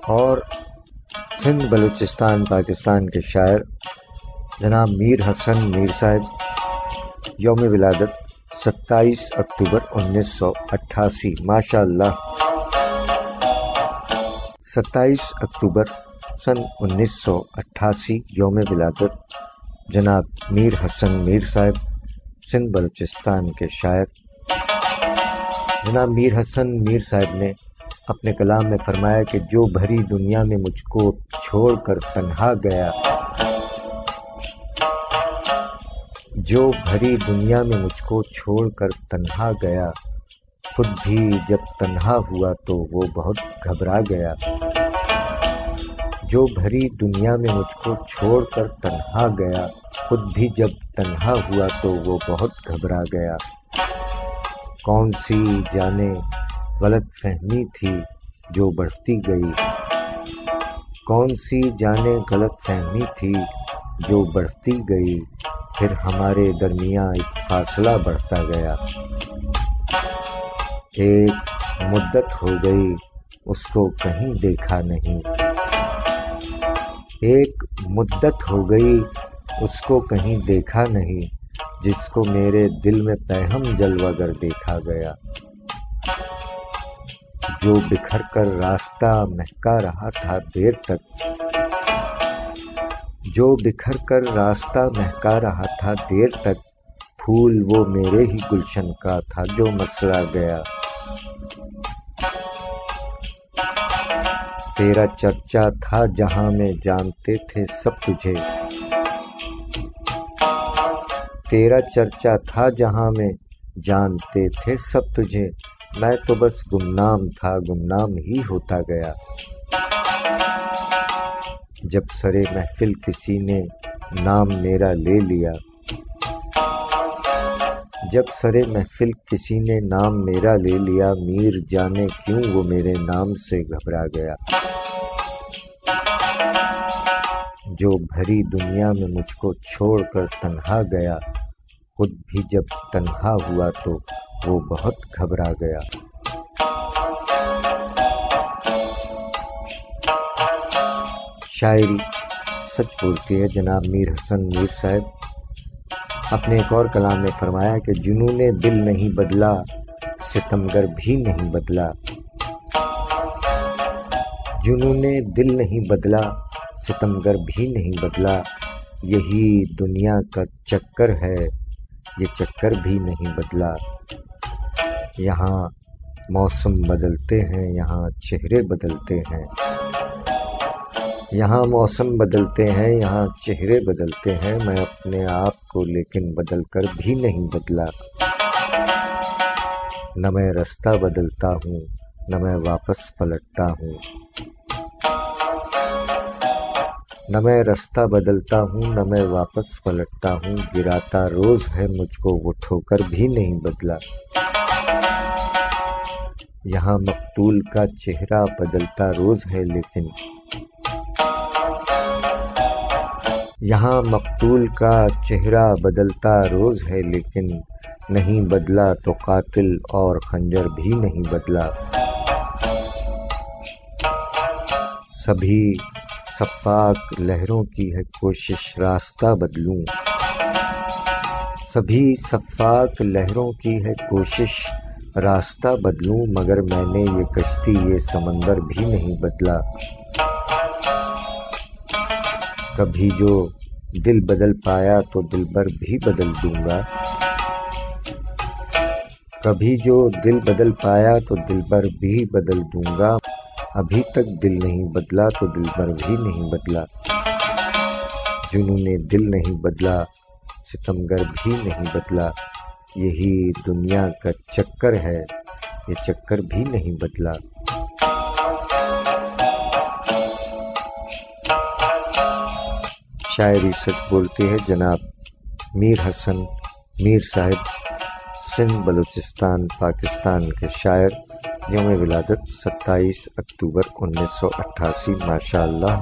اور سندھ بلوچستان پاکستان کے شاعر جناب میر حسن میر صاحب، یوم ولادت 27 اکتوبر 1988۔ ماشاء اللہ، 27 اکتوبر سن 1988 یوم ولادت جناب میر حسن میر صاحب، سندھ بلوچستان کے شاعر۔ جناب میر حسن میر صاحب نے اپنے کلام میں فرمایا کہ جو بھری دنیا میں مجھ کو چھوڑ کر تنہا گیا، جو بھری دنیا میں مجھ کو چھوڑ کر تنہا گیا، خود بھی جب تنہا ہوا تو وہ بہت گھبرا گیا۔ جو بھری دنیا میں مجھ کو چھوڑ کر تنہا گیا، خود بھی جب تنہا ہوا تو وہ بہت گھبرا گیا۔ کون سی جانے غلط فہمی تھی جو بڑھتی گئی، کون سی جانے غلط فہمی تھی جو بڑھتی گئی، پھر ہمارے درمیان ایک فاصلہ بڑھتا گیا۔ ایک مدت ہو گئی اس کو کہیں دیکھا نہیں، ایک مدت ہو گئی اس کو کہیں دیکھا نہیں، جس کو میرے دل میں پہم جلوہ گر دیکھا گیا۔ جو بکھر کر راستہ مہکا رہا تھا دیر تک، جو بکھر کر راستہ مہکا رہا تھا دیر تک، پھول وہ میرے ہی گلشن کا تھا جو مسلا گیا۔ تیرا چرچا تھا جہاں میں جانتے تھے سب تجھے، تیرا چرچا تھا جہاں میں جانتے تھے سب تجھے، میں تو بس گمنام تھا، گمنام ہی ہوتا گیا۔ جب سرے محفل کسی نے نام میرا لے لیا، جب سرے محفل کسی نے نام میرا لے لیا، میر جانے کیوں وہ میرے نام سے گھبرا گیا۔ جو بھری دنیا میں مجھ کو چھوڑ کر تنہا گیا، خود بھی جب تنہا ہوا تو وہ بہت گھبرا گیا۔ شاعری سچ بولتی ہے۔ جناب میر حسن میر صاحب اپنے ایک اور کلام میں فرمایا کہ جنون دل نہیں بدلا، ستمگر بھی نہیں بدلا، جنون دل نہیں بدلا، ستمگر بھی نہیں بدلا، یہی دنیا کا چکر ہے، یہ چکر بھی نہیں بدلا۔ یہاں موسم بدلتے ہیں، یہاں چہرے بدلتے ہیں، یہاں موسم بدلتے ہیں، یہاں چہرے بدلتے ہیں، میں اپنے آپ کو لیکن بدل کر بھی نہیں بدلا۔ نہ میں رستہ بدلتا ہوں، نہ میں واپس پلٹتا ہوں، نہ میں رستہ بدلتا ہوں، نہ میں واپس پلٹتا ہوں، گراتا روز ہے مجھ کو وہ ٹھوکر بھی نہیں بدلا۔ یہاں مقتول کا چہرہ بدلتا روز ہے لیکن، یہاں مقتول کا چہرہ بدلتا روز ہے لیکن، نہیں بدلا تو قاتل اور خنجر بھی نہیں بدلا۔ سبھی صفاق لہروں کی ہے کوشش راستہ بدلوں، سبھی صفاق لہروں کی ہے کوشش راستہ بدلوں، مگر میں نے یہ کشتی یہ سمندر بھی نہیں بدلا۔ کبھی جو دل بدل پایا تو دلبر بھی بدل دوں گا، کبھی جو دل بدل پایا تو دلبر بھی بدل دوں گا، ابھی تک دل نہیں بدلا تو دلبر بھی نہیں بدلا۔ جنون دل نہیں بدلا، ستمگر بھی نہیں بدلا، یہی دنیا کا چکر ہے، یہ چکر بھی نہیں بدلا۔ شاعری سچ بولتی ہے۔ جناب میر حسن میر صاحب، سندھ بلوچستان پاکستان کے شاعر، یوم ولادت 27 اکتوبر 1988۔ ماشاء اللہ۔